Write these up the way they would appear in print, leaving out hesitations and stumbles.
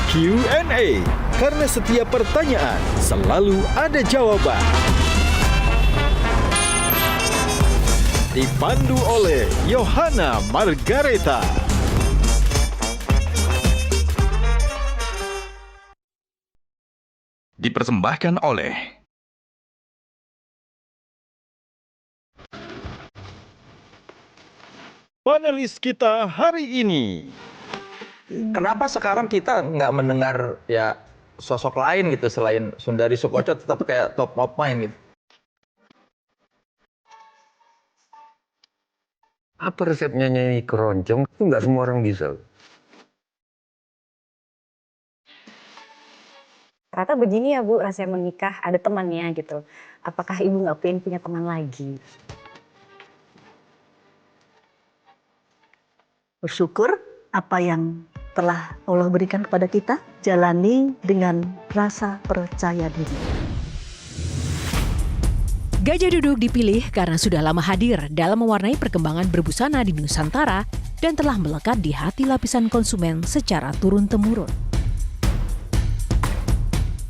Q&A, karena setiap pertanyaan selalu ada jawaban. Dipandu oleh Yohana Margareta. Dipersembahkan oleh Panelis kita hari ini. Kenapa sekarang kita nggak mendengar ya sosok lain gitu selain Sundari Soekotjo tetap kayak top of mind gitu? Apa resepnya nyanyi keroncong? Itu nggak semua orang bisa. Ternyata begini ya Bu, rasanya menikah, ada temannya gitu. Apakah Ibu nggak pengen punya teman lagi? Bersyukur apa yang telah Allah berikan kepada kita, jalani dengan rasa percaya diri. Gajah Duduk dipilih karena sudah lama hadir dalam mewarnai perkembangan berbusana di Nusantara dan telah melekat di hati lapisan konsumen secara turun-temurun.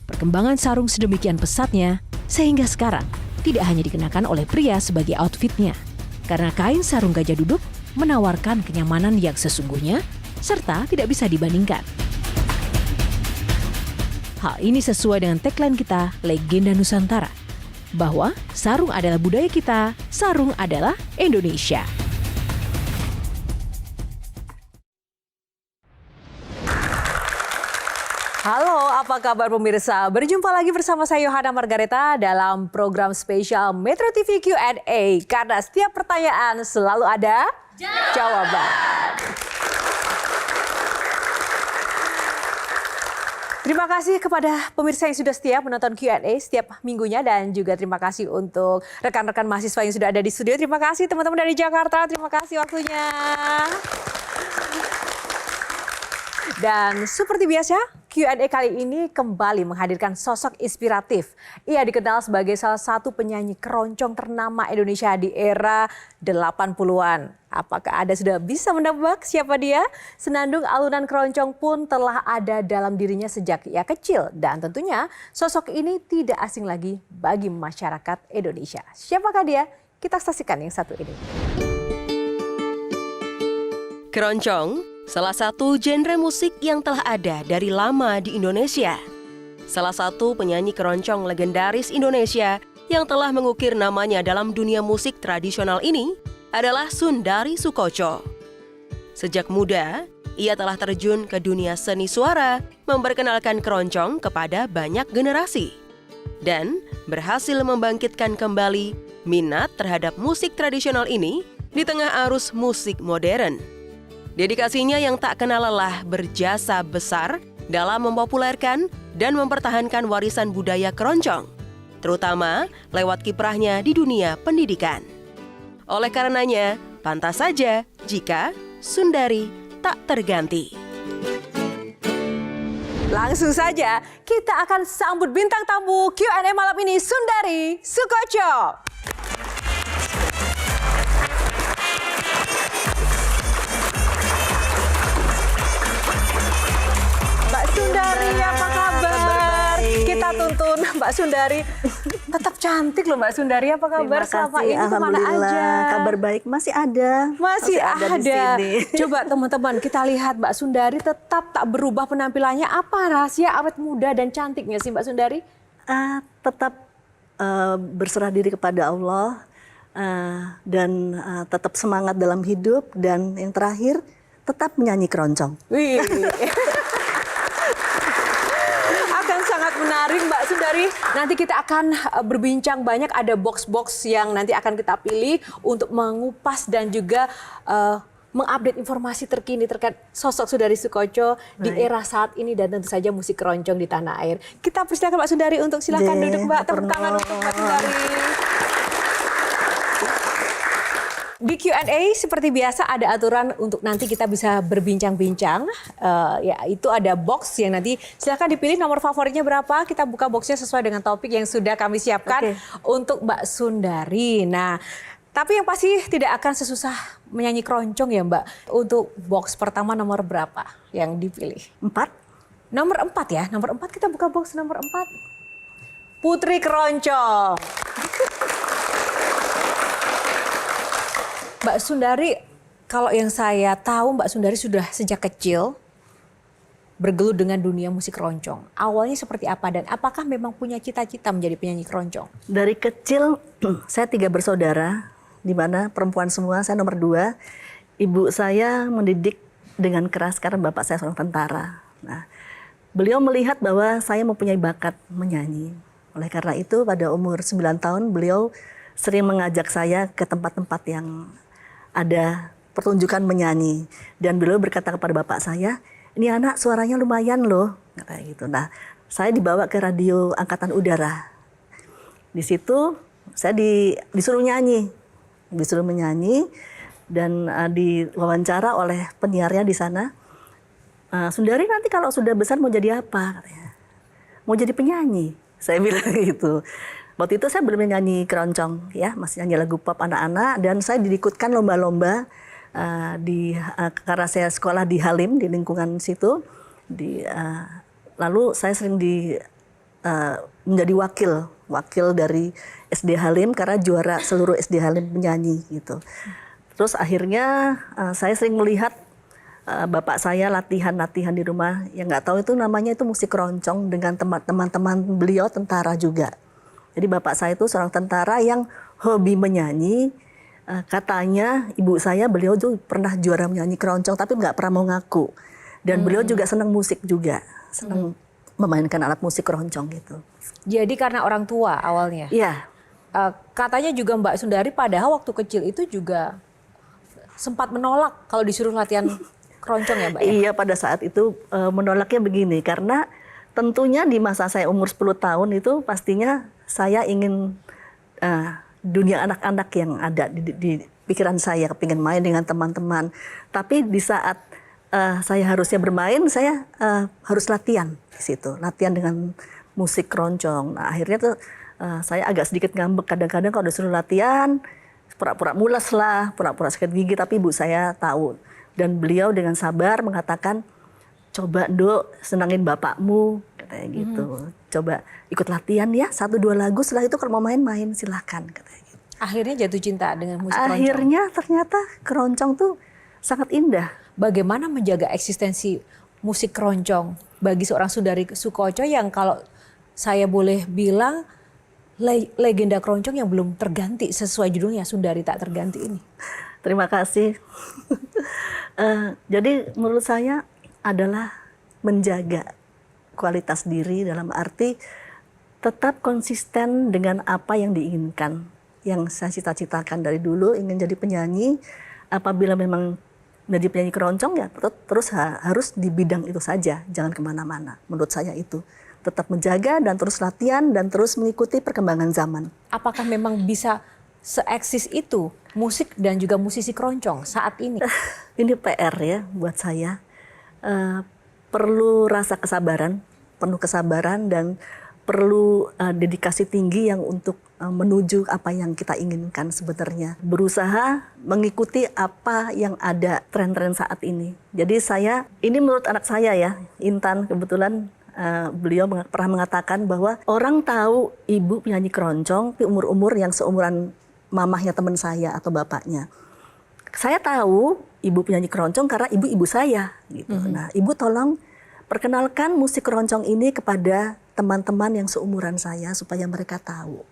Perkembangan sarung sedemikian pesatnya sehingga sekarang tidak hanya dikenakan oleh pria sebagai outfitnya, karena kain sarung Gajah Duduk menawarkan kenyamanan yang sesungguhnya serta tidak bisa dibandingkan. Hal ini sesuai dengan tagline kita, Legenda Nusantara, bahwa sarung adalah budaya kita, sarung adalah Indonesia. Halo, apa kabar pemirsa? Berjumpa lagi bersama saya Yohana Margareta dalam program spesial Metro TV Q&A. Karena setiap pertanyaan selalu ada jawaban. Terima kasih kepada pemirsa yang sudah setia menonton Q&A setiap minggunya dan juga terima kasih untuk rekan-rekan mahasiswa yang sudah ada di studio. Terima kasih teman-teman dari Jakarta, terima kasih waktunya. Dan seperti biasa, Q&A kali ini kembali menghadirkan sosok inspiratif. Ia dikenal sebagai salah satu penyanyi keroncong ternama Indonesia di era 80-an. Apakah Anda sudah bisa menebak siapa dia? Senandung alunan keroncong pun telah ada dalam dirinya sejak ia kecil. Dan tentunya sosok ini tidak asing lagi bagi masyarakat Indonesia. Siapakah dia? Kita saksikan yang satu ini. Keroncong, salah satu genre musik yang telah ada dari lama di Indonesia. Salah satu penyanyi keroncong legendaris Indonesia yang telah mengukir namanya dalam dunia musik tradisional ini adalah Sundari Soekotjo. Sejak muda, ia telah terjun ke dunia seni suara, memperkenalkan keroncong kepada banyak generasi. Dan berhasil membangkitkan kembali minat terhadap musik tradisional ini di tengah arus musik modern. Dedikasinya yang tak kenal lelah berjasa besar dalam mempopulerkan dan mempertahankan warisan budaya keroncong, terutama lewat kiprahnya di dunia pendidikan. Oleh karenanya, pantas saja jika Sundari tak terganti. Langsung saja, kita akan sambut bintang tamu Q&A malam ini, Sundari Soekotjo. Sundari, apa kabar? Kita tuntun Mbak Sundari. Tetap cantik loh Mbak Sundari, apa kabar? Selama ini kemana aja? Kabar baik, masih ada. Masih ada. Di sini. Coba teman-teman kita lihat Mbak Sundari tetap tak berubah penampilannya. Apa rahasia awet muda dan cantiknya sih Mbak Sundari? Tetap berserah diri kepada Allah dan tetap semangat dalam hidup, dan yang terakhir tetap menyanyi keroncong. Wih. Menarik Mbak Sundari, nanti kita akan berbincang banyak, ada box-box yang nanti akan kita pilih untuk mengupas dan juga mengupdate informasi terkini terkait sosok Sundari Soekotjo di era saat ini dan tentu saja musik keroncong di tanah air. Kita persilakan Mbak Sundari untuk silakan duduk Mbak, tepuk tangan untuk Mbak Sundari. Di Q&A seperti biasa ada aturan untuk nanti kita bisa berbincang-bincang. Ya, itu ada box yang nanti silakan dipilih nomor favoritnya berapa. Kita buka boxnya sesuai dengan topik yang sudah kami siapkan untuk Mbak Sundari. Nah, Tapi yang pasti tidak akan sesusah menyanyi keroncong ya Mbak. Untuk box pertama nomor berapa yang dipilih? 4. Nomor 4 ya, nomor 4 kita buka box nomor 4. Putri Keroncong. Mbak Sundari, kalau yang saya tahu Mbak Sundari sudah sejak kecil bergelut dengan dunia musik keroncong. Awalnya seperti apa dan apakah memang punya cita-cita menjadi penyanyi keroncong? Dari kecil saya 3 bersaudara, di mana perempuan semua, saya nomor 2. Ibu saya mendidik dengan keras karena bapak saya seorang tentara. Nah, beliau melihat bahwa saya mempunyai bakat menyanyi. Oleh karena itu pada umur 9 tahun beliau sering mengajak saya ke tempat-tempat yang ada pertunjukan menyanyi. Dan beliau berkata kepada bapak saya, ini anak suaranya lumayan loh. Kayak gitu. Nah, saya dibawa ke radio Angkatan Udara. Di situ saya disuruh menyanyi dan diwawancara oleh penyiarnya di sana. Sundari nanti kalau sudah besar mau jadi apa? Katanya. Mau jadi penyanyi. Saya bilang gitu. Waktu itu saya belum nyanyi keroncong, ya, masih nyanyi lagu pop anak-anak dan saya diikutkan lomba-lomba karena saya sekolah di Halim di lingkungan situ. Lalu saya sering menjadi wakil dari SD Halim karena juara seluruh SD Halim menyanyi gitu. Terus akhirnya saya sering melihat bapak saya latihan di rumah, yang nggak tahu itu namanya itu musik keroncong dengan teman-teman beliau tentara juga. Jadi bapak saya itu seorang tentara yang hobi menyanyi. Katanya ibu saya beliau juga pernah juara menyanyi keroncong tapi nggak pernah mau ngaku. Dan beliau juga senang musik juga, senang memainkan alat musik keroncong gitu. Jadi karena orang tua awalnya? Iya. Katanya juga Mbak Sundari padahal waktu kecil itu juga sempat menolak kalau disuruh latihan keroncong ya Mbak? Ya? Iya, pada saat itu menolaknya begini, karena tentunya di masa saya umur 10 tahun itu pastinya saya ingin dunia anak-anak yang ada di pikiran saya, kepingin main dengan teman-teman. Tapi di saat saya harusnya bermain, saya harus latihan di situ, latihan dengan musik keroncong. Nah, akhirnya tuh saya agak sedikit ngambek kadang-kadang kalau disuruh latihan, pura-pura mules lah, pura-pura sakit gigi, tapi ibu saya tahu. Dan beliau dengan sabar mengatakan, coba Nduk, senangin bapakmu, katanya gitu. Coba ikut latihan ya, 1-2 lagu, setelah itu kalau mau main-main silahkan, katanya gitu. Akhirnya jatuh cinta dengan musik keroncong? Akhirnya ternyata keroncong tuh sangat indah. Bagaimana menjaga eksistensi musik keroncong bagi seorang Sundari Soekoco yang kalau saya boleh bilang legenda keroncong yang belum terganti sesuai judulnya, Sundari Tak Terganti ini? Terima kasih. Jadi menurut saya adalah menjaga kualitas diri dalam arti tetap konsisten dengan apa yang diinginkan. Yang saya cita-citakan dari dulu ingin jadi penyanyi, apabila memang menjadi penyanyi keroncong ya terus harus di bidang itu saja, jangan kemana-mana. Menurut saya itu tetap menjaga dan terus latihan dan terus mengikuti perkembangan zaman. Apakah memang bisa seeksis itu musik dan juga musisi keroncong saat ini? Ini PR ya buat saya. Perlu rasa kesabaran, penuh kesabaran dan perlu dedikasi tinggi yang untuk menuju apa yang kita inginkan sebenarnya. Berusaha mengikuti apa yang ada tren-tren saat ini. Jadi ini menurut anak saya ya, Intan, kebetulan beliau pernah mengatakan bahwa orang tahu ibu penyanyi keroncong di umur-umur yang seumuran mamahnya teman saya atau bapaknya. Saya tahu ibu penyanyi keroncong karena ibu-ibu saya gitu. Nah, ibu tolong perkenalkan musik keroncong ini kepada teman-teman yang seumuran saya supaya mereka tahu.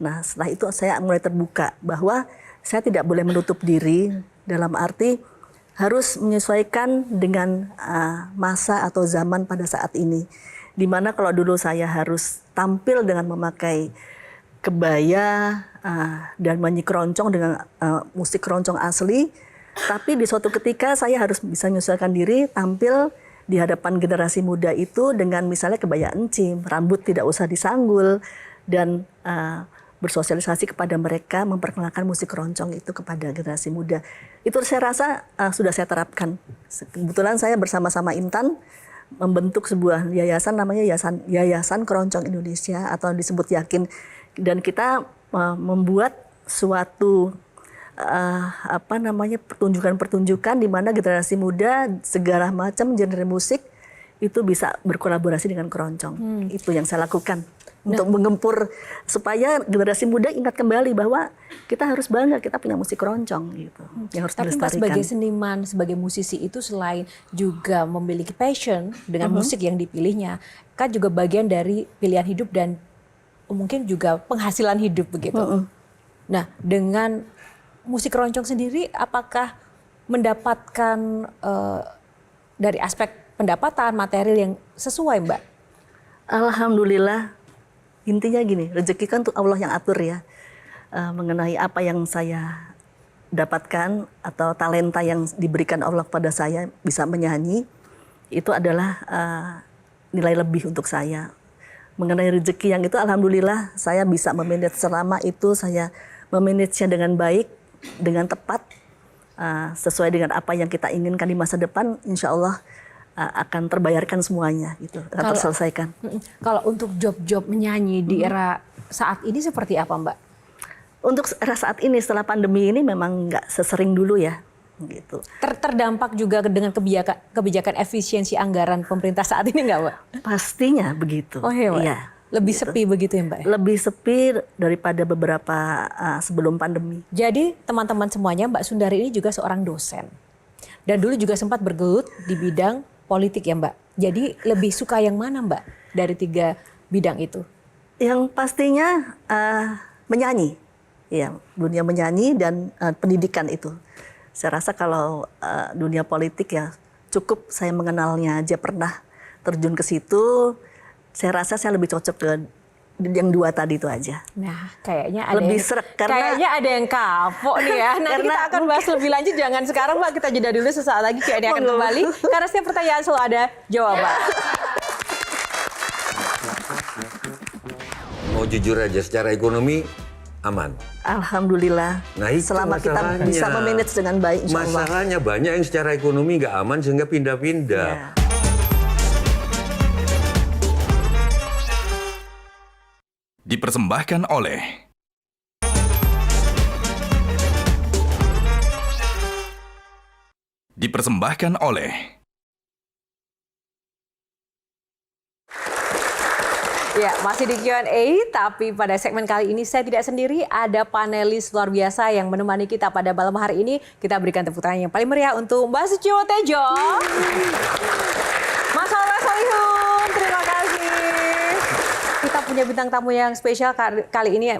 Nah, setelah itu saya mulai terbuka bahwa saya tidak boleh menutup diri dalam arti harus menyesuaikan dengan masa atau zaman pada saat ini. Dimana kalau dulu saya harus tampil dengan memakai kebaya dan menyanyi keroncong dengan musik keroncong asli, tapi di suatu ketika saya harus bisa menyesuaikan diri tampil di hadapan generasi muda itu dengan misalnya kebaya encim, rambut tidak usah disanggul, dan bersosialisasi kepada mereka, memperkenalkan musik keroncong itu kepada generasi muda. Itu saya rasa sudah saya terapkan. Kebetulan saya bersama-sama Intan membentuk sebuah yayasan namanya Yayasan Keroncong Indonesia atau disebut Yakin. Dan kita membuat suatu pertunjukan-pertunjukan di mana generasi muda segala macam genre musik itu bisa berkolaborasi dengan keroncong. Itu yang saya lakukan untuk menggempur supaya generasi muda ingat kembali bahwa kita harus bangga kita punya musik keroncong gitu. Yang harus Tapi Mbak dilestarikan. sebagai seniman, sebagai musisi itu selain juga memiliki passion dengan musik yang dipilihnya, kan juga bagian dari pilihan hidup dan mungkin juga penghasilan hidup begitu. Nah, dengan musik keroncong sendiri, apakah mendapatkan dari aspek pendapatan material yang sesuai, Mbak? Alhamdulillah, intinya gini, rezeki kan untuk Allah yang atur ya. Mengenai apa yang saya dapatkan atau talenta yang diberikan Allah pada saya bisa menyanyi, itu adalah nilai lebih untuk saya. Mengenai rezeki yang itu, alhamdulillah saya bisa memanage selama itu saya memanagenya dengan baik, dengan tepat, sesuai dengan apa yang kita inginkan di masa depan, insya Allah akan terbayarkan semuanya, gitu, akan terselesaikan. Kalau untuk job-job menyanyi di era saat ini seperti apa, Mbak? Untuk era saat ini setelah pandemi ini memang nggak sesering dulu ya, gitu. Terdampak juga dengan kebijakan efisiensi anggaran pemerintah saat ini nggak, Mbak? Pastinya begitu. Oh iya, Mbak. Iya. Lebih Gitu. sepi begitu ya, Mbak? Lebih sepi daripada beberapa sebelum pandemi. Jadi teman-teman semuanya, Mbak Sundari ini juga seorang dosen. Dan dulu juga sempat bergelut di bidang politik ya, Mbak. Jadi lebih suka yang mana, Mbak, dari 3 bidang itu? Yang pastinya menyanyi. Ya, dunia menyanyi dan pendidikan itu. Saya rasa kalau dunia politik ya cukup saya mengenalnya aja pernah terjun ke situ. Saya rasa saya lebih cocok ke yang 2 tadi itu aja. Nah, kayaknya ada Lebih yang, srek, karena- kayaknya ada yang kapok nih ya. Nanti Karena kita akan bahas lebih lanjut. Jangan sekarang, Mbak. Kita jeda dulu, sesaat lagi Q&A akan Monggo. kembali. Karena setiap pertanyaan selalu ada jawaban. Mau jujur aja, secara ekonomi aman. Alhamdulillah. Nah, itu selama kita masalahnya. bisa memanage dengan baik, insya Allah. Masalahnya banyak yang secara ekonomi nggak aman sehingga pindah-pindah. Ya. Dipersembahkan oleh Ya, masih di Q&A, tapi pada segmen kali ini saya tidak sendiri, ada panelis luar biasa yang menemani kita pada malam hari ini. Kita berikan tepuk tangan yang paling meriah untuk Mbak Suciwo Tejo, Mas Alwes Solihun, terima kasih. Kita punya bintang tamu yang spesial kali ini,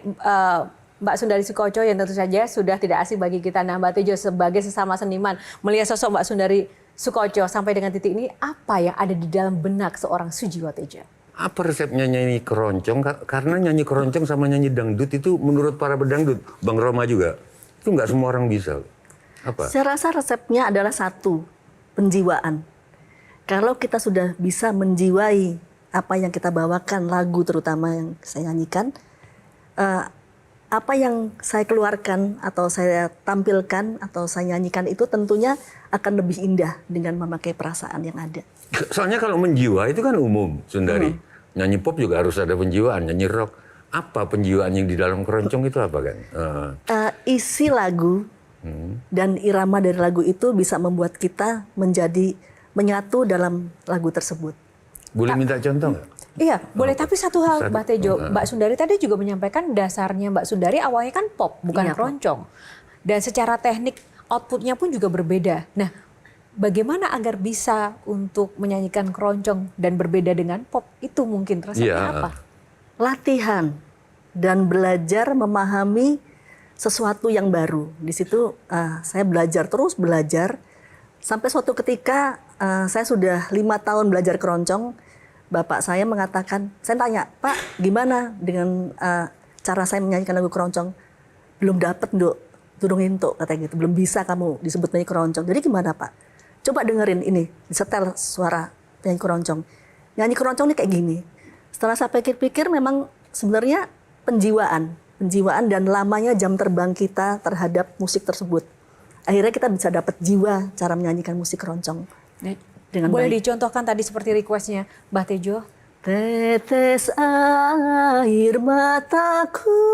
Mbak Sundari Soekoco, yang tentu saja sudah tidak asing bagi kita. Nah, Mbak Tejo sebagai sesama seniman, melihat sosok Mbak Sundari Soekoco sampai dengan titik ini, apa yang ada di dalam benak seorang Sujiwo Tejo? Apa resepnya nyanyi keroncong? Karena nyanyi keroncong sama nyanyi dangdut itu menurut para pedangdut, Bang Roma juga, itu nggak semua orang bisa. Apa? Saya rasa resepnya adalah satu, penjiwaan. Kalau kita sudah bisa menjiwai apa yang kita bawakan, lagu terutama yang saya nyanyikan, apa yang saya keluarkan atau saya tampilkan atau saya nyanyikan itu tentunya akan lebih indah dengan memakai perasaan yang ada. Soalnya kalau menjiwa itu kan umum, Sundari. Nyanyi pop juga harus ada penjiwaan, nyanyi rock. Apa penjiwaan yang di dalam keroncong itu apa kan? Isi lagu dan irama dari lagu itu bisa membuat kita menjadi menyatu dalam lagu tersebut. Boleh minta contoh nggak? Iya, boleh. Tapi satu hal, Satu. Mbak Tejo, Mbak Sundari tadi juga menyampaikan dasarnya Mbak Sundari awalnya kan pop, bukan Iya, pop. keroncong. Dan secara teknik outputnya pun juga berbeda. Nah, bagaimana agar bisa untuk menyanyikan keroncong dan berbeda dengan pop? Itu mungkin resepnya Iya. apa? Latihan dan belajar memahami sesuatu yang baru. Di situ saya terus belajar sampai suatu ketika saya sudah 5 tahun belajar keroncong. Bapak saya mengatakan, saya tanya, Pak, gimana dengan cara saya menyanyikan lagu keroncong? Belum dapat, Nduk. Durung entuk, katanya gitu. Belum bisa kamu disebut penyanyi keroncong. Jadi gimana, Pak? Coba dengerin ini, disetel suara penyanyi keroncong. Nyanyi keroncong ini kayak gini. Setelah saya pikir-pikir, memang sebenarnya penjiwaan dan lamanya jam terbang kita terhadap musik tersebut. Akhirnya kita bisa dapat jiwa cara menyanyikan musik keroncong. Dengan Boleh baik. dicontohkan tadi seperti requestnya Mbak Tejo? Tetes air mataku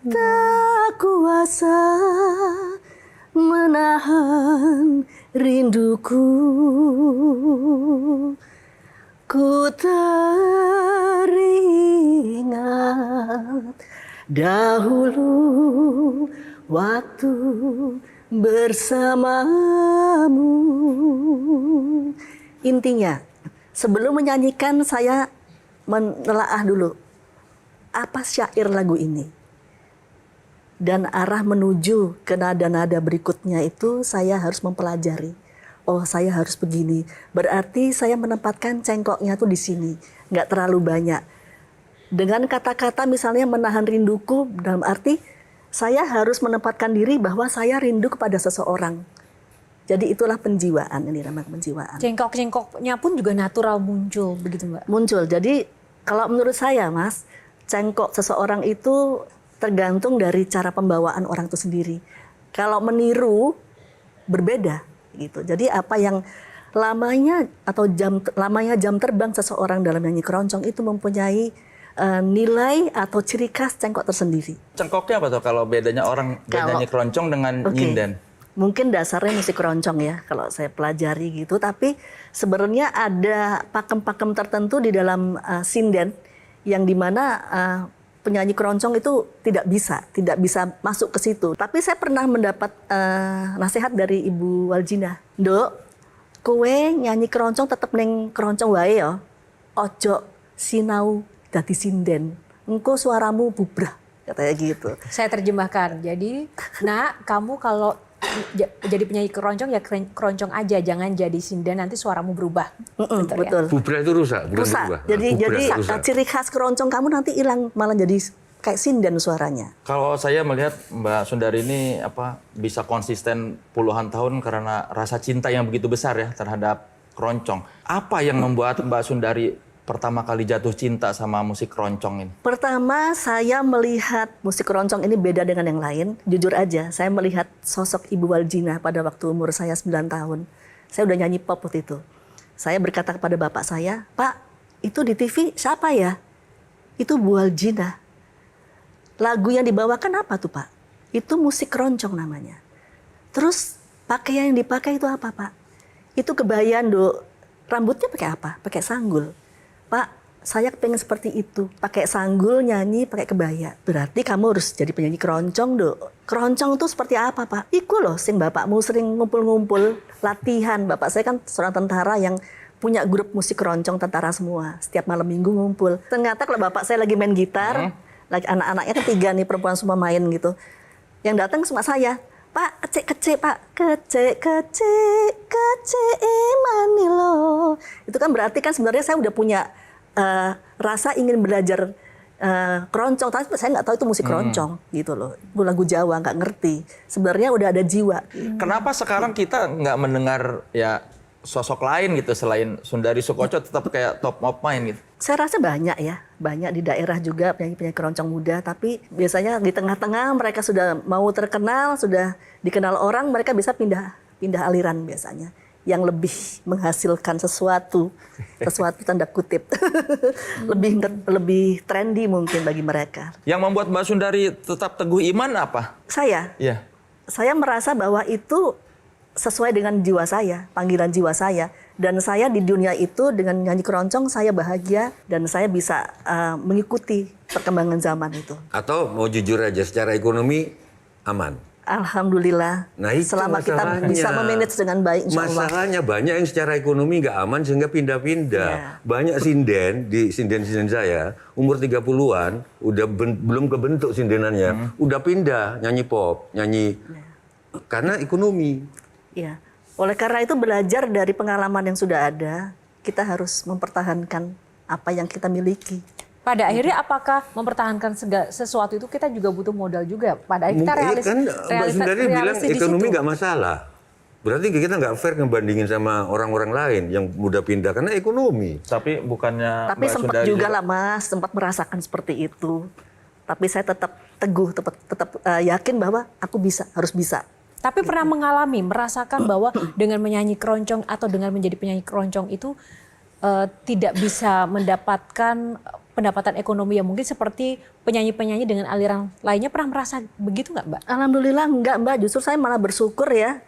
Tak kuasa menahan rinduku, ku teringat dahulu waktu bersamamu. Intinya, sebelum menyanyikan saya menelaah dulu apa syair lagu ini. Dan arah menuju ke nada-nada berikutnya itu saya harus mempelajari. Oh, saya harus begini. Berarti saya menempatkan cengkoknya tuh di sini, nggak terlalu banyak. Dengan kata-kata misalnya menahan rinduku, dalam arti saya harus menempatkan diri bahwa saya rindu kepada seseorang. Jadi itulah penjiwaan, ini namanya penjiwaan. Cengkok-cengkoknya pun juga natural muncul, begitu Mbak? Muncul. Jadi kalau menurut saya, Mas, cengkok seseorang itu tergantung dari cara pembawaan orang itu sendiri. Kalau meniru berbeda gitu. Jadi apa yang lamanya jam terbang seseorang dalam nyanyi keroncong itu mempunyai nilai atau ciri khas cengkok tersendiri. Cengkoknya apa tuh kalau bedanya orang bernyanyi keroncong dengan nyinden? Mungkin dasarnya musik keroncong ya kalau saya pelajari gitu. Tapi sebenarnya ada pakem-pakem tertentu di dalam sinden yang dimana penyanyi keroncong itu tidak bisa masuk ke situ. Tapi saya pernah mendapat nasihat dari Ibu Waljina. Dok, kowe nyanyi keroncong tetep neng keroncong wae ya. Ojo sinau dadi sinden. Engko suaramu bubrah, katanya gitu. Saya terjemahkan. Jadi, Nak, kamu kalau jadi penyanyi keroncong ya keroncong aja, jangan jadi sinden, nanti suaramu berubah. Betul. Bubrah itu rusak, bukan berubah. Jadi rusak. ciri khas keroncong kamu nanti hilang, malah jadi kayak sinden suaranya. Kalau saya melihat Mbak Sundari ini bisa konsisten puluhan tahun karena rasa cinta yang begitu besar ya terhadap keroncong. Apa yang membuat Mbak Sundari pertama kali jatuh cinta sama musik keroncong ini? Pertama, saya melihat musik keroncong ini beda dengan yang lain. Jujur aja, saya melihat sosok Ibu Waljina pada waktu umur saya 9 tahun. Saya udah nyanyi pop waktu itu. Saya berkata kepada bapak saya, Pak, itu di TV siapa ya? Itu Bu Waljina. Lagu yang dibawakan apa tuh, Pak? Itu musik keroncong namanya. Terus pakaian yang dipakai itu apa, Pak? Itu kebayan, Dok. Rambutnya pakai apa? Pakai sanggul. Pak, saya pengen seperti itu. Pakai sanggul, nyanyi, pakai kebaya. Berarti kamu harus jadi penyanyi keroncong, Dok. Keroncong itu seperti apa, Pak? Iku loh, sing bapakmu sering ngumpul-ngumpul, latihan. Bapak saya kan seorang tentara yang punya grup musik keroncong tentara semua. Setiap malam minggu ngumpul. Ternyata kalau bapak saya lagi main gitar, lagi anak-anaknya kan 3 nih perempuan semua main gitu. Yang datang cuma saya. Pak, kecek, Pak. Kecek manilo. Itu kan berarti kan sebenarnya saya udah punya rasa ingin belajar keroncong. Tapi saya nggak tahu itu musik keroncong gitu loh. Lagu Jawa, nggak ngerti. Sebenarnya udah ada jiwa. Kenapa sekarang kita nggak mendengar ya sosok lain gitu selain Sundari Soekoco tetap kayak top of mind gitu? Saya rasa banyak ya, banyak di daerah juga penyanyi-penyanyi keroncong muda, tapi biasanya di tengah-tengah mereka sudah mau terkenal, sudah dikenal orang, mereka bisa pindah aliran biasanya yang lebih menghasilkan sesuatu tanda kutip, lebih trendy mungkin bagi mereka. Yang membuat Mbak Sundari tetap teguh iman apa? Saya merasa bahwa itu sesuai dengan jiwa saya, panggilan jiwa saya. Dan saya di dunia itu dengan nyanyi keroncong saya bahagia dan saya bisa mengikuti perkembangan zaman itu. Atau mau jujur aja secara ekonomi aman? Alhamdulillah. Nah, itu selama kita bisa memanage dengan baik insya Allah. Masalahnya banyak yang secara ekonomi nggak aman sehingga pindah-pindah. Banyak sinden saya umur 30-an udah belum kebentuk sindenannya, udah pindah nyanyi pop, karena ekonomi. Iya. Oleh karena itu belajar dari pengalaman yang sudah ada, kita harus mempertahankan apa yang kita miliki. Pada akhirnya apakah mempertahankan sesuatu itu kita juga butuh modal juga? Pada akhirnya kita Mbak Sundari bilang ekonomi nggak masalah. Berarti kita nggak fair ngebandingin sama orang-orang lain yang mudah pindah karena ekonomi. Tapi bukannya Tapi sempat juga lah Mas, sempat merasakan seperti itu. Tapi saya tetap teguh, tetap yakin bahwa aku harus bisa. Tapi pernah merasakan bahwa dengan menyanyi keroncong atau dengan menjadi penyanyi keroncong itu tidak bisa mendapatkan pendapatan ekonomi yang mungkin seperti penyanyi-penyanyi dengan aliran lainnya. Pernah merasa begitu nggak, Mbak? Alhamdulillah enggak, Mbak. Justru saya malah bersyukur ya.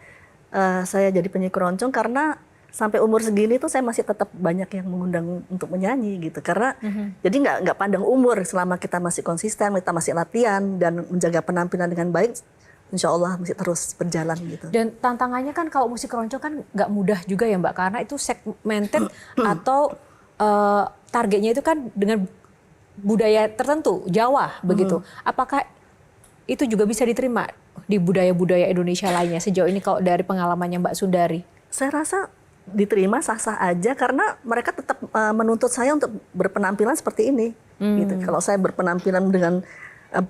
Saya jadi penyanyi keroncong karena sampai umur segini tuh saya masih tetap banyak yang mengundang untuk menyanyi gitu. Karena jadi nggak pandang umur, selama kita masih konsisten, kita masih latihan dan menjaga penampilan dengan baik, insya Allah masih terus berjalan gitu. Dan tantangannya kan kalau musik keroncong kan nggak mudah juga ya, Mbak, karena itu segmented atau targetnya itu kan dengan budaya tertentu, Jawa begitu. Apakah itu juga bisa diterima di budaya-budaya Indonesia lainnya sejauh ini kalau dari pengalamannya Mbak Sundari? Saya rasa diterima sah-sah aja karena mereka tetap menuntut saya untuk berpenampilan seperti ini. Gitu. Kalau saya berpenampilan dengan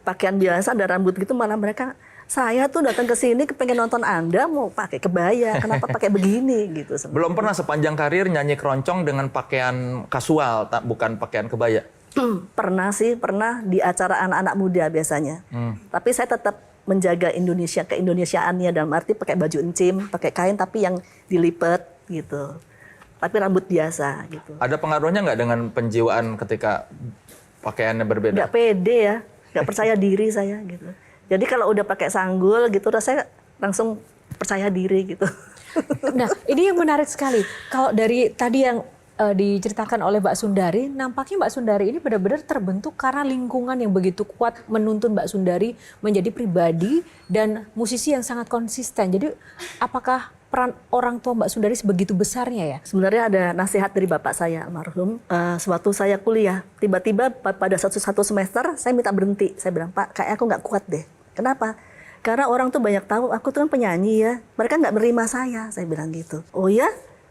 pakaian biasa dan rambut gitu, malah mereka, saya tuh datang ke sini pengen nonton Anda mau pakai kebaya, kenapa pakai begini gitu. Sebenarnya. Belum pernah sepanjang karir nyanyi keroncong dengan pakaian kasual, bukan pakaian kebaya? Pernah sih, pernah di acara anak-anak muda biasanya. Tapi saya tetap menjaga keindonesiaannya dalam arti pakai baju encim, pakai kain tapi yang dilipat gitu. Tapi rambut biasa gitu. Ada pengaruhnya nggak dengan penjiwaan ketika pakaiannya berbeda? Nggak pede ya, nggak percaya diri saya gitu. Jadi kalau udah pakai sanggul gitu, saya langsung percaya diri gitu. Nah, ini yang menarik sekali. Kalau dari tadi yang diceritakan oleh Mbak Sundari, nampaknya Mbak Sundari ini benar-benar terbentuk karena lingkungan yang begitu kuat menuntun Mbak Sundari menjadi pribadi dan musisi yang sangat konsisten. Jadi apakah peran orang tua Mbak Sundari sebegitu besarnya ya? Sebenarnya ada nasihat dari bapak saya almarhum. Sewaktu saya kuliah, tiba-tiba pada satu semester saya minta berhenti. Saya bilang, Pak, kayak aku nggak kuat deh. Kenapa? Karena orang tuh banyak tahu aku tuh kan penyanyi ya. Mereka nggak menerima saya bilang gitu. Oh ya?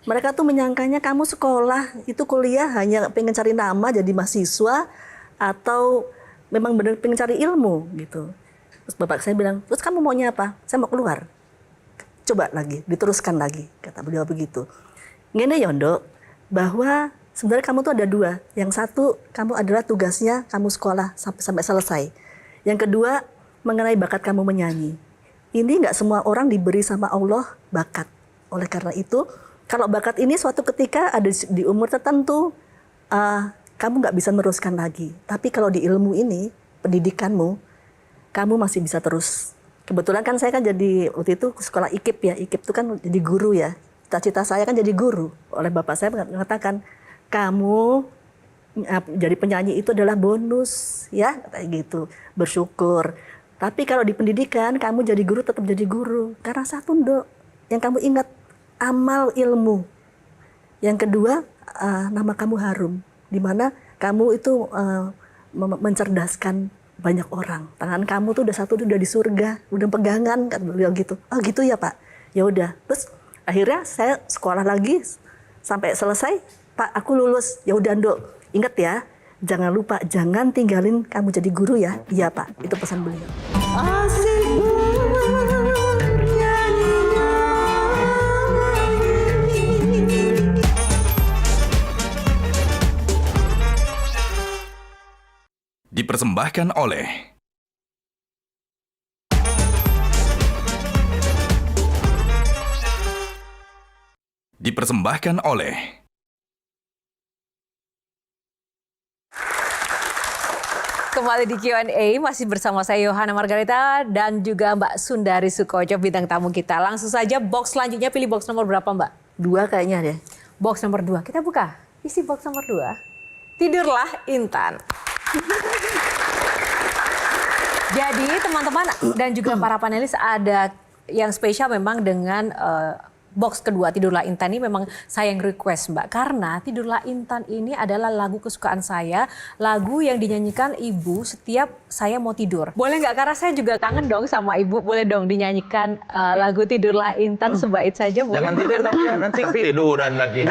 Mereka tuh menyangkanya kamu sekolah, itu kuliah hanya pengen cari nama jadi mahasiswa atau memang benar pengen cari ilmu gitu. Terus bapak saya bilang, terus kamu maunya apa? Saya mau keluar. Coba lagi, diteruskan lagi, kata beliau begitu. Ngene Yondo, bahwa sebenarnya kamu tuh ada dua. Yang satu, kamu adalah tugasnya kamu sekolah sampai selesai. Yang kedua, mengenai bakat kamu menyanyi. Ini nggak semua orang diberi sama Allah bakat. Oleh karena itu, kalau bakat ini suatu ketika ada di umur tertentu, kamu nggak bisa meneruskan lagi. Tapi kalau di ilmu ini, pendidikanmu, kamu masih bisa terus. Kebetulan kan saya kan jadi waktu itu sekolah IKIP ya. IKIP itu kan jadi guru ya. Cita-cita saya kan jadi guru. Oleh bapak saya mengatakan, kamu jadi penyanyi itu adalah bonus ya, kayak gitu. Bersyukur. Tapi kalau di pendidikan, kamu jadi guru tetap jadi guru. Karena satu, Nduk, yang kamu ingat, amal ilmu. Yang kedua, nama kamu harum. Di mana kamu itu mencerdaskan banyak orang. Tangan kamu tuh udah satu udah di surga, udah pegangan kan beliau gitu. Oh gitu ya Pak. Ya udah. Terus akhirnya saya sekolah lagi sampai selesai. Pak, aku lulus. Ya udah Nduk, ingat ya. Jangan lupa, jangan tinggalin kamu jadi guru ya. Iya Pak, itu pesan beliau. Dipersembahkan oleh Kembali di Q&A masih bersama saya Yohana Margareta dan juga Mbak Sundari Sukoco, bintang tamu kita. Langsung saja box selanjutnya, pilih box nomor berapa Mbak? 2 kayaknya deh. Box nomor 2, kita buka. Isi box nomor 2. Tidurlah Intan. Jadi teman-teman dan juga para panelis ada yang spesial memang dengan box kedua Tidurlah Intan ini memang saya yang request Mbak. Karena Tidurlah Intan ini adalah lagu kesukaan saya. Lagu yang dinyanyikan ibu setiap saya mau tidur. Boleh nggak? Karena saya juga kangen dong sama ibu. Boleh dong dinyanyikan lagu Tidurlah Intan sebait saja. Boleh? Jangan tidur dong, ya, nanti tiduran lagi.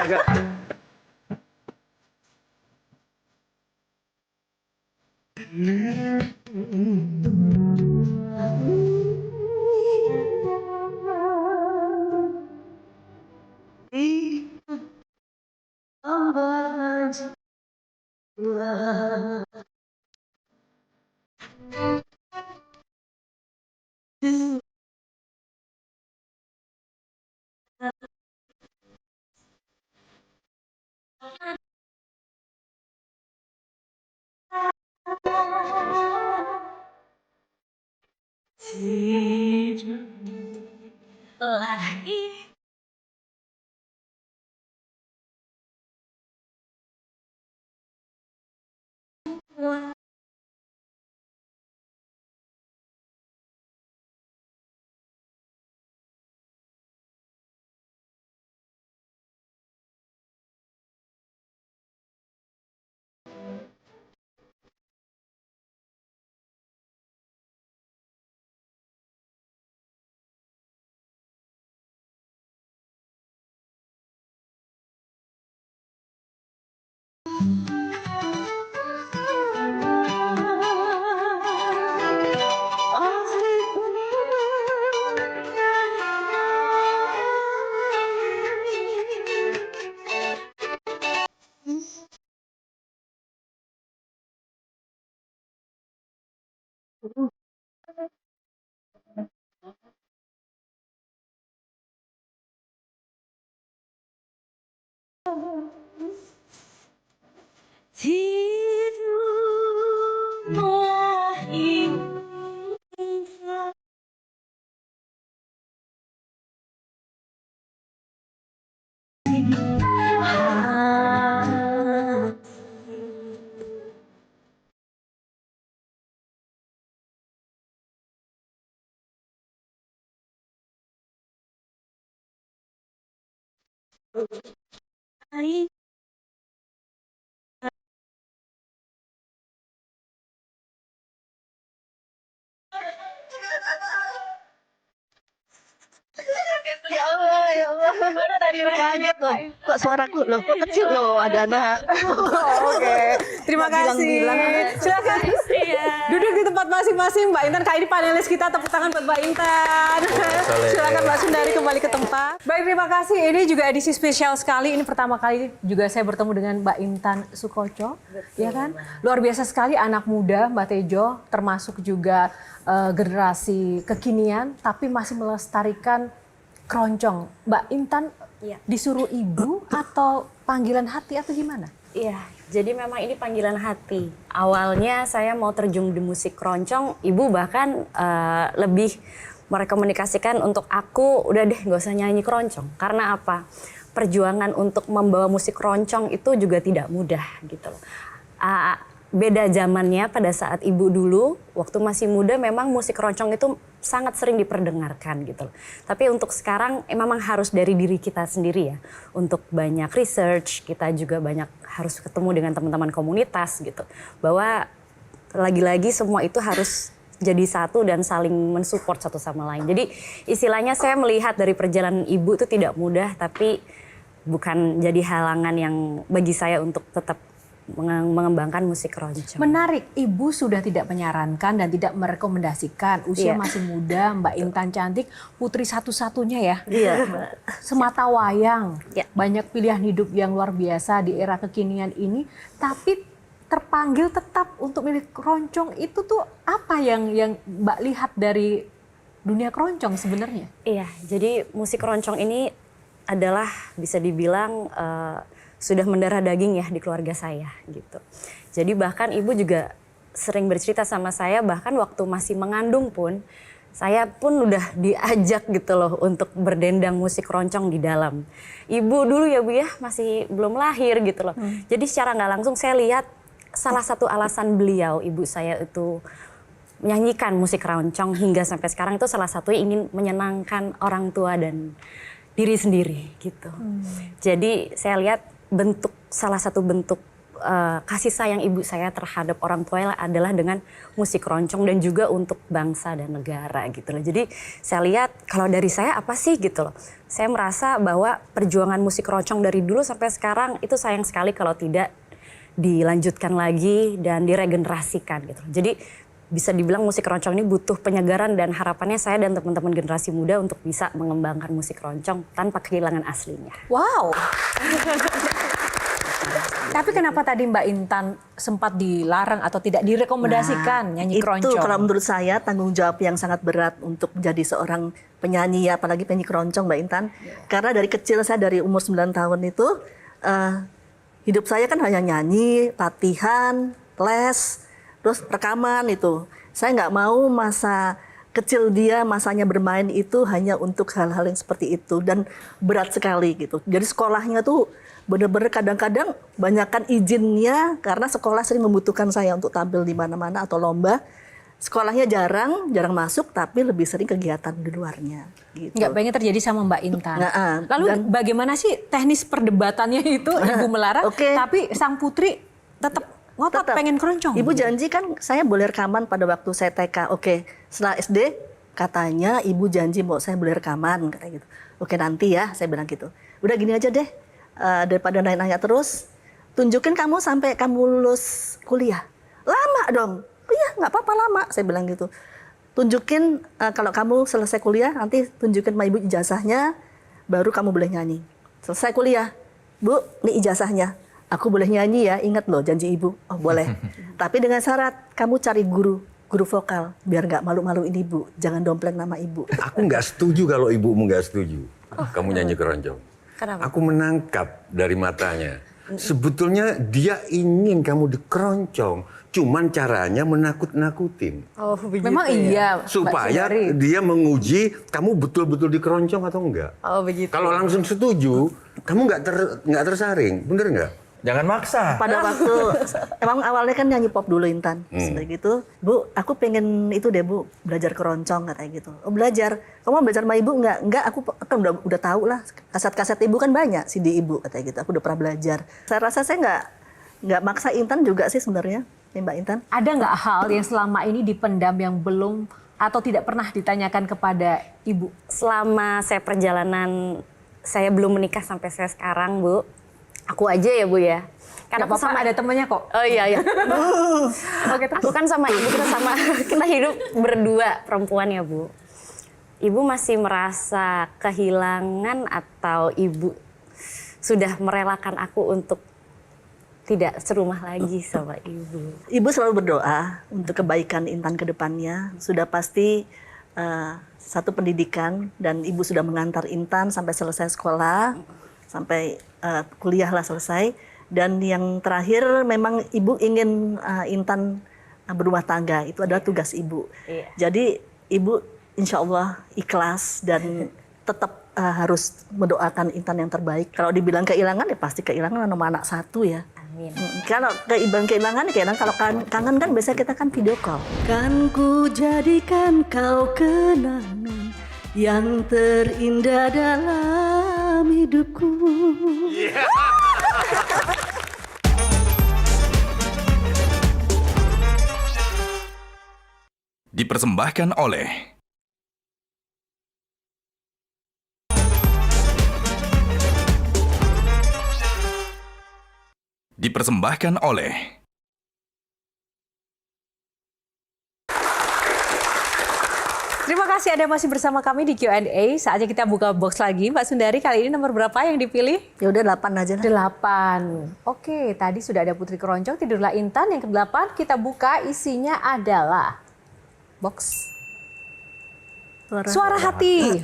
Ya Allah, gimana tadi kaget loh. Kok suaraku loh, kok kecil loh, ada anak. Oke, terima Nggak kasih. bilang-bilang. Silakan duduk di tempat masing-masing. Mbak Intan, kali ini panelis kita, tepuk tangan buat Mbak Intan. Silakan Mbak Sundari kembali ke tempat. Baik, terima kasih. Ini juga edisi spesial sekali. Ini pertama kali juga saya bertemu dengan Mbak Intan Soekoco, ya kan? Luar biasa sekali, anak muda Mbak Tejo, termasuk juga generasi kekinian, tapi masih melestarikan keroncong. Mbak Intan disuruh ibu atau panggilan hati atau gimana? Iya, jadi memang ini panggilan hati. Awalnya saya mau terjun di musik keroncong, ibu bahkan lebih merekomendasikan untuk aku, udah deh gak usah nyanyi keroncong. Karena apa? Perjuangan untuk membawa musik keroncong itu juga tidak mudah gitu loh. Beda zamannya pada saat ibu dulu, waktu masih muda memang musik keroncong itu sangat sering diperdengarkan gitu loh. Tapi untuk sekarang memang harus dari diri kita sendiri ya. Untuk banyak research, kita juga banyak harus ketemu dengan teman-teman komunitas gitu. Bahwa lagi-lagi semua itu harus jadi satu dan saling mensupport satu sama lain. Jadi istilahnya saya melihat dari perjalanan ibu itu tidak mudah, tapi bukan jadi halangan yang bagi saya untuk tetap mengembangkan musik keroncong. Menarik, ibu sudah tidak menyarankan dan tidak merekomendasikan. Usia masih muda, Mbak Intan cantik, putri satu-satunya ya. Iya. Semata wayang, Ya. banyak pilihan hidup yang luar biasa di era kekinian ini. Tapi terpanggil tetap untuk milik keroncong itu tuh apa yang Mbak lihat dari dunia keroncong sebenarnya? Iya, jadi musik keroncong ini adalah bisa dibilang sudah mendarah daging ya di keluarga saya gitu. Jadi bahkan ibu juga sering bercerita sama saya, bahkan waktu masih mengandung pun saya pun udah diajak gitu loh untuk berdendang musik keroncong di dalam. Ibu dulu ya Bu ya masih belum lahir gitu loh. Jadi secara nggak langsung saya lihat salah satu alasan beliau, ibu saya itu menyanyikan musik keroncong hingga sampai sekarang itu salah satunya ingin menyenangkan orang tua dan diri sendiri gitu. Jadi saya lihat salah satu bentuk kasih sayang ibu saya terhadap orang tua adalah dengan musik keroncong dan juga untuk bangsa dan negara gitu loh. Jadi saya lihat kalau dari saya apa sih gitu loh. Saya merasa bahwa perjuangan musik keroncong dari dulu sampai sekarang itu sayang sekali kalau tidak dilanjutkan lagi dan diregenerasikan gitu. Jadi bisa dibilang musik keroncong ini butuh penyegaran dan harapannya saya dan teman-teman generasi muda untuk bisa mengembangkan musik keroncong tanpa kehilangan aslinya. Wow. Tapi kenapa tadi Mbak Intan sempat dilarang atau tidak direkomendasikan nyanyi keroncong? Itu kalau menurut saya tanggung jawab yang sangat berat untuk menjadi seorang penyanyi, apalagi penyanyi keroncong Mbak Intan. Karena dari kecil saya dari umur 9 tahun itu hidup saya kan hanya nyanyi, latihan, les, terus rekaman itu. Saya nggak mau masa kecil dia masanya bermain itu hanya untuk hal-hal yang seperti itu dan berat sekali gitu. Jadi sekolahnya tuh benar-benar kadang-kadang banyakkan izinnya karena sekolah sering membutuhkan saya untuk tampil di mana-mana atau lomba. Sekolahnya jarang masuk, tapi lebih sering kegiatan di luarnya. Gitu. Nggak pengen terjadi sama Mbak Intan. Lalu bagaimana sih teknis perdebatannya itu Ibu melarang, tapi sang putri tetap ngotot pengen keroncong? Ibu janji kan saya boleh rekaman pada waktu saya TK. Oke, setelah SD katanya Ibu janji mau saya boleh rekaman, katanya gitu. Oke nanti ya, saya bilang gitu. Udah gini aja deh, daripada nanya terus, tunjukin kamu sampai kamu lulus kuliah. Lama dong. Oh iya, nggak apa-apa lama, saya bilang gitu. Tunjukin kalau kamu selesai kuliah, nanti tunjukin sama Ibu ijazahnya, baru kamu boleh nyanyi. Selesai kuliah, Bu, ini ijazahnya. Aku boleh nyanyi ya, ingat loh janji Ibu. Oh boleh. Tapi dengan syarat, kamu cari guru vokal, biar nggak malu-maluin Ibu. Jangan dompleng nama Ibu. Aku nggak setuju kalau ibumu nggak setuju. Kamu nyanyi keroncong. Kenapa? Aku menangkap dari matanya. Sebetulnya dia ingin kamu dikeroncong, cuman caranya menakut-nakutin. Oh, begitu. Memang iya. Supaya dia menguji kamu betul-betul dikeroncong atau enggak. Oh, begitu. Kalau langsung setuju, kamu nggak tersaring, bener nggak? Jangan maksa. Pada waktu, emang awalnya kan nyanyi pop dulu Intan. Seperti gitu, Bu, aku pengen itu deh Bu, belajar keroncong katanya gitu. Oh belajar, kamu mau belajar sama Ibu nggak? Enggak, aku kan udah tahu lah. Kaset-kaset Ibu kan banyak, CD Ibu katanya gitu. Aku udah pernah belajar. Saya rasa saya nggak maksa Intan juga sih sebenarnya, ya Mbak Intan. Ada nggak hal yang selama ini dipendam yang belum atau tidak pernah ditanyakan kepada Ibu? Selama saya perjalanan, saya belum menikah sampai saya sekarang, Bu. Aku aja ya Bu ya. Karena aku sama ada temennya kok. Oh iya iya. Oke, aku kan sama Ibu kita hidup berdua perempuan ya Bu. Ibu masih merasa kehilangan atau Ibu sudah merelakan aku untuk tidak serumah lagi sama Ibu? Ibu selalu berdoa untuk kebaikan Intan ke depannya. Sudah pasti satu pendidikan dan Ibu sudah mengantar Intan sampai selesai sekolah, sampai kuliah lah selesai. Dan yang terakhir memang Ibu ingin Intan berumah tangga, itu adalah tugas Ibu. Iya. Jadi Ibu insya Allah ikhlas dan tetap harus mendoakan Intan yang terbaik. Kalau dibilang kehilangan ya pasti kehilangan nama anak satu ya. Amin. Kalau kehilangan kalau kangen kan biasanya kita kan video call. Kan ku jadikan kau kenangan yang terindah dalam hidupku. Dipersembahkan oleh Terima kasih Anda masih bersama kami di Q&A. Saatnya kita buka box lagi. Mbak Sundari, kali ini nomor berapa yang dipilih? Ya udah 8 aja lah. 8. Oke, tadi sudah ada Putri Keroncong, Tidurlah Intan. Yang ke-8 kita buka, isinya adalah box Suara Hati.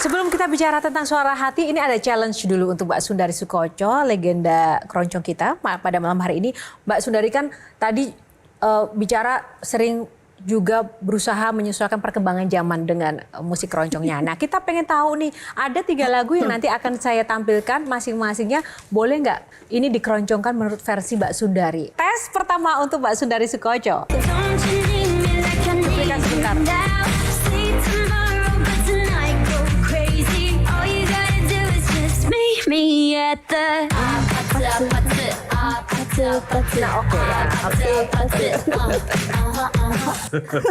Sebelum kita bicara tentang Suara Hati, ini ada challenge dulu untuk Mbak Sundari Soekoco, legenda keroncong kita pada malam hari ini. Mbak Sundari kan tadi bicara sering juga berusaha menyesuaikan perkembangan zaman dengan musik keroncongnya. Nah, kita pengen tahu nih, ada 3 lagu yang nanti akan saya tampilkan masing-masingnya. Boleh nggak ini dikeroncongkan menurut versi Mbak Sundari? Tes pertama untuk Mbak Sundari Soekoco. Berikan sebentar.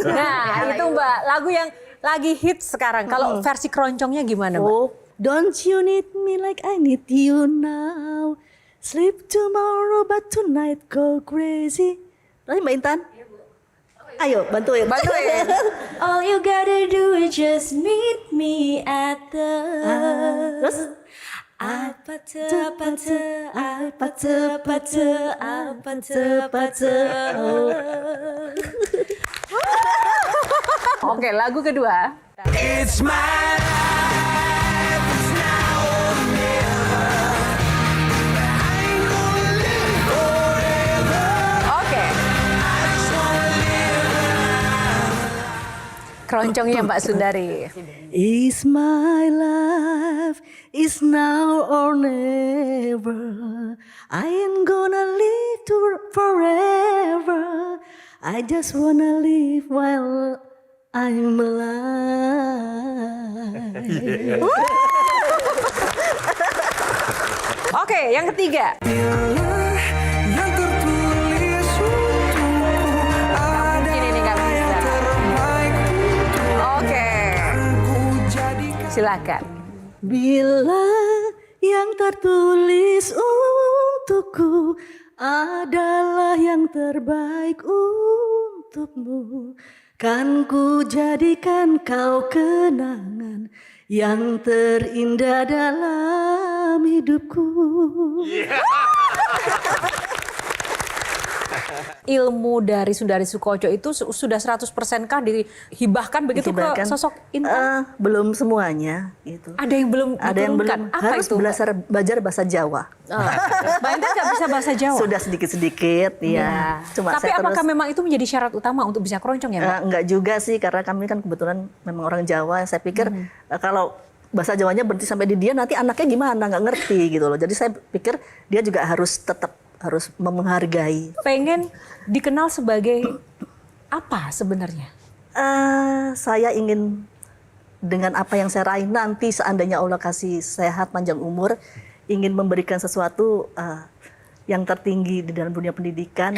Nah, itu Mbak, lagu yang lagi hits sekarang. Kalau versi keroncongnya gimana, Mbak? Oh, don't you need me like I need you now. Sleep tomorrow but tonight go crazy. Nanti Mbak Intan. Ayo, bantuin. All you gotta do is just meet me at the... Terus? Oke, lagu kedua. It's my life, it's now or never. I ain't gonna live forever. Oke. I just wanna keroncongnya Mbak Sundari. Is my life is now or never. I ain't gonna live to forever. I just wanna live while I'm alive. Oke, yang ketiga. yang tertulis untukku ada Ini nggak bisa. terbaik Oke, ku jadikan. silakan. Bila yang tertulis untukku adalah yang terbaik untukmu, kan ku jadikan kau kenangan yang terindah dalam hidupku. Ilmu dari Sundari Soekoco itu sudah 100% kah dihibahkan begitu Dihibahkan. ke sosok Intan? Belum semuanya gitu. Ada yang belum Ada yang diturunkan. belum, Apa harus itu? belajar bahasa Jawa. Mbak Intan nggak bisa bahasa Jawa? Sudah sedikit-sedikit ya. Cuma Tapi saya apakah terus memang itu menjadi syarat utama untuk bisa keroncong ya Mbak? enggak juga sih, karena kami kan kebetulan memang orang Jawa. Saya pikir kalau bahasa Jawanya berhenti sampai di dia, nanti anaknya gimana, nggak ngerti gitu loh. Jadi saya pikir dia juga harus menghargai. Pengen dikenal sebagai apa sebenarnya? Saya ingin dengan apa yang saya raih nanti, seandainya Allah kasih sehat panjang umur, ingin memberikan sesuatu yang tertinggi di dalam dunia pendidikan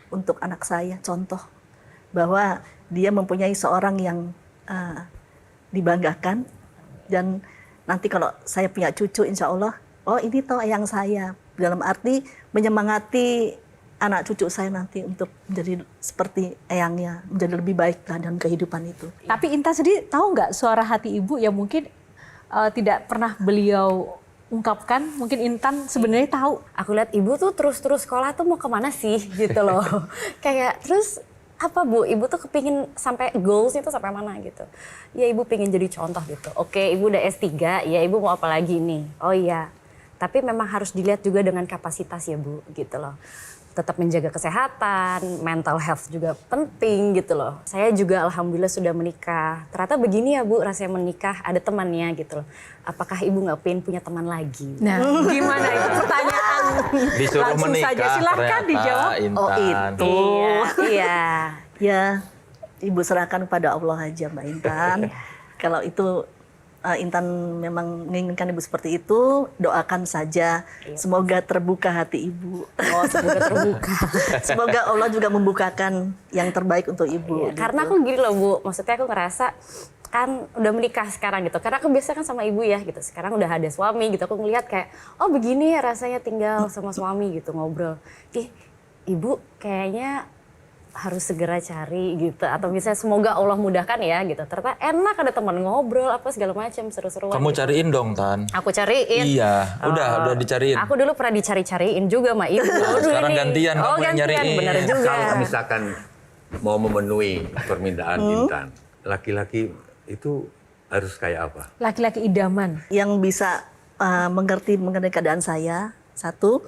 untuk anak saya. Contoh bahwa dia mempunyai seorang yang dibanggakan, dan nanti kalau saya punya cucu, insya Allah, oh ini toh eyang saya. Dalam arti menyemangati anak cucu saya nanti untuk menjadi seperti eyangnya, menjadi lebih baik lah dalam kehidupan itu. Tapi Intan sendiri tahu nggak suara hati ibu yang mungkin tidak pernah beliau ungkapkan? Mungkin Intan sebenarnya tahu. Aku lihat ibu tuh terus-terus sekolah tuh mau kemana sih gitu loh. Kayak terus apa Bu, ibu tuh kepingin sampai goalsnya tuh sampai mana gitu. Ya ibu pengen jadi contoh gitu. Oke, ibu udah S3, ya ibu mau apa lagi nih? Oh iya, tapi memang harus dilihat juga dengan kapasitas ya Bu gitu loh. Tetap menjaga kesehatan, mental health juga penting gitu loh. Saya juga alhamdulillah sudah menikah. Ternyata begini ya Bu, rasanya menikah ada temannya gitu loh. Apakah ibu nggak pengen punya teman lagi? Nah, gimana itu pertanyaan? Disuruh Langsung menikah saja, silahkan ternyata, dijawab. Intan. Oh itu. Iya. Ya, Ibu serahkan kepada Allah aja Mbak Intan. Kalau itu Intan memang menginginkan Ibu seperti itu, doakan saja. Semoga terbuka hati Ibu. Oh, semoga terbuka. Semoga Allah juga membukakan yang terbaik untuk Ibu. Iya, gitu. karena aku gini loh Bu, maksudnya aku ngerasa kan udah menikah sekarang gitu. Karena aku biasa kan sama ibu ya gitu. Sekarang udah ada suami gitu. Aku ngeliat kayak, oh begini ya rasanya tinggal sama suami gitu, ngobrol. Ih, ibu kayaknya harus segera cari gitu. Atau misalnya semoga Allah mudahkan ya gitu. Ternyata enak ada teman ngobrol apa segala macam seru-seruan. Kamu gitu. cariin dong, Tan. Aku cariin. Iya, udah dicariin. Aku dulu pernah dicari-cariin juga sama ibu. Sekarang gantian Oh kamu yang gantian, nyariin. bener juga. Kalau misalkan mau memenuhi permintaan Intan, laki-laki itu harus kayak apa? Laki-laki idaman. Yang bisa mengerti mengenai keadaan saya, satu,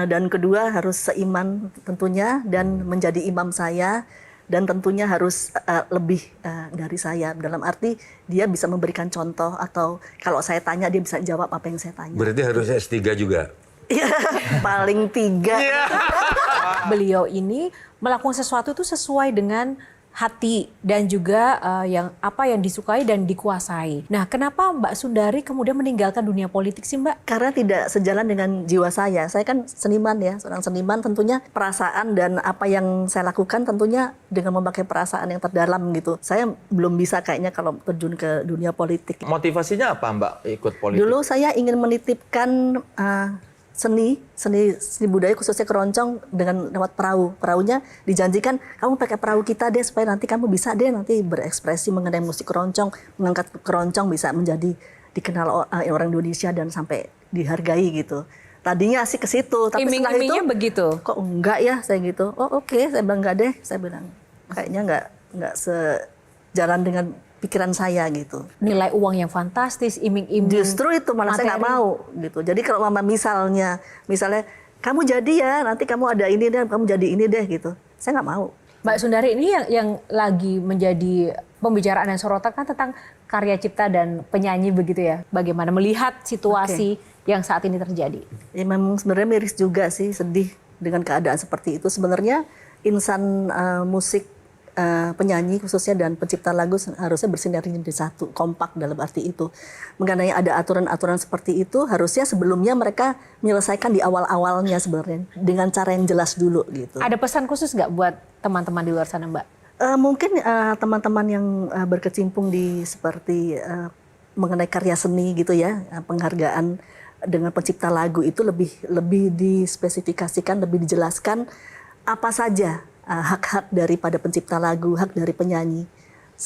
dan kedua harus seiman tentunya dan menjadi imam saya, dan tentunya harus lebih dari saya, dalam arti dia bisa memberikan contoh, atau kalau saya tanya dia bisa jawab apa yang saya tanya. Berarti harus S3 juga? Paling 3. Beliau ini melakukan sesuatu itu sesuai dengan hati dan juga yang disukai dan dikuasai. Nah, kenapa Mbak Sundari kemudian meninggalkan dunia politik sih Mbak? Karena tidak sejalan dengan jiwa saya. Saya kan seniman ya, seorang seniman, tentunya perasaan dan apa yang saya lakukan tentunya dengan memakai perasaan yang terdalam gitu. Saya belum bisa kayaknya kalau terjun ke dunia politik. Motivasinya apa Mbak ikut politik? Dulu saya ingin menitipkan seni budaya khususnya keroncong dengan lewat perahu. Perahunya dijanjikan kamu pakai perahu kita deh supaya nanti kamu bisa deh nanti berekspresi mengenai musik keroncong, mengangkat keroncong bisa menjadi dikenal orang Indonesia dan sampai dihargai gitu. Tadinya sih ke situ, tapi setelah itu Iming-imingnya begitu. kok enggak ya saya gitu. Oh oke, saya bilang enggak deh, saya bilang kayaknya enggak sejalan dengan pikiran saya gitu. Nilai uang yang fantastis, iming-iming. Justru itu malah saya nggak mau gitu. Jadi kalau mama misalnya kamu jadi ya nanti kamu ada ini deh, kamu jadi ini deh gitu. Saya nggak mau. Mbak Sundari ini yang lagi menjadi pembicaraan dan sorotan kan tentang karya cipta dan penyanyi begitu ya. Bagaimana melihat situasi yang saat ini terjadi? Ya memang sebenarnya miris juga sih, sedih dengan keadaan seperti itu. Sebenarnya insan musik, penyanyi khususnya dan pencipta lagu harusnya bersinergi di satu, kompak dalam arti itu. Mengenai ada aturan-aturan seperti itu, harusnya sebelumnya mereka menyelesaikan di awal-awalnya sebenarnya dengan cara yang jelas dulu gitu. Ada pesan khusus nggak buat teman-teman di luar sana, Mbak? Mungkin teman-teman yang berkecimpung di seperti mengenai karya seni gitu ya, penghargaan dengan pencipta lagu itu lebih dispesifikasikan, lebih dijelaskan apa saja hak-hak daripada pencipta lagu, hak dari penyanyi,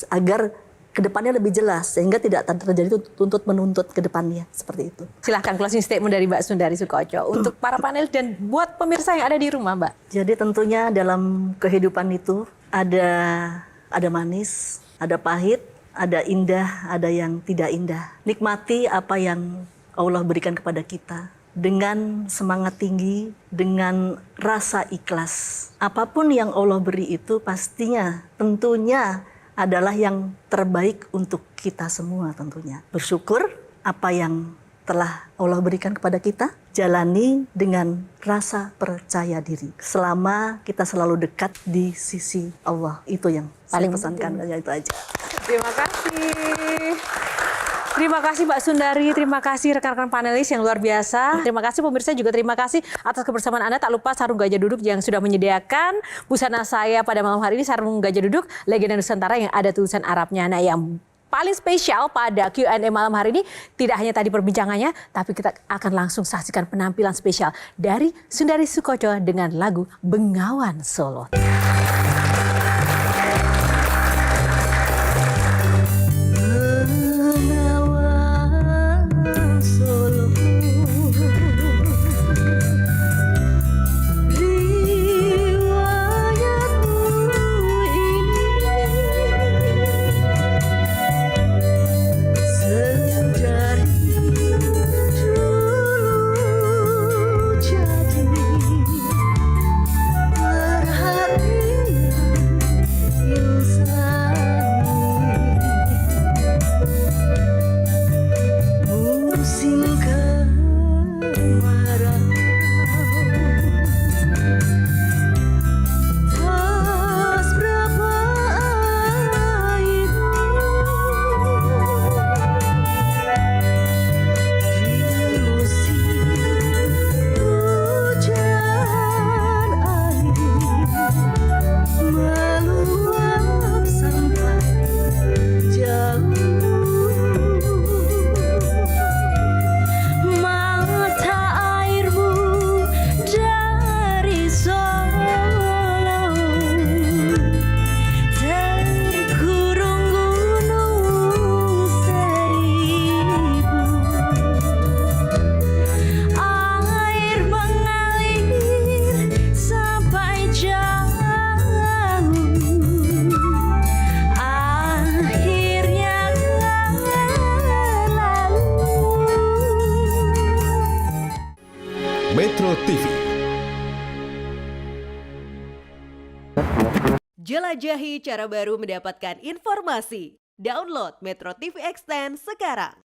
agar kedepannya lebih jelas sehingga tidak terjadi tuntut menuntut ke depannya seperti itu. Silahkan closing statement dari Mbak Sundari Soekoco untuk para panelis dan buat pemirsa yang ada di rumah, Mbak. Jadi tentunya dalam kehidupan itu ada manis, ada pahit, ada indah, ada yang tidak indah. Nikmati apa yang Allah berikan kepada kita dengan semangat tinggi, dengan rasa ikhlas. Apapun yang Allah beri itu pastinya, tentunya adalah yang terbaik untuk kita semua tentunya. Bersyukur apa yang telah Allah berikan kepada kita, jalani dengan rasa percaya diri. Selama kita selalu dekat di sisi Allah, itu yang Paling saya pesankan, ya itu aja. Terima kasih. Terima kasih Mbak Sundari, terima kasih rekan-rekan panelis yang luar biasa. Terima kasih pemirsa juga terima kasih atas kebersamaan Anda. Tak lupa sarung gajah duduk yang sudah menyediakan busana saya pada malam hari ini, sarung gajah duduk legenda Nusantara yang ada tulisan Arabnya. Nah, yang paling spesial pada Q&A malam hari ini tidak hanya tadi perbincangannya, tapi kita akan langsung saksikan penampilan spesial dari Sundari Soekoco dengan lagu Bengawan Solo. Metro TV. Jelajahi cara baru mendapatkan informasi. Download Metro TV Extend sekarang.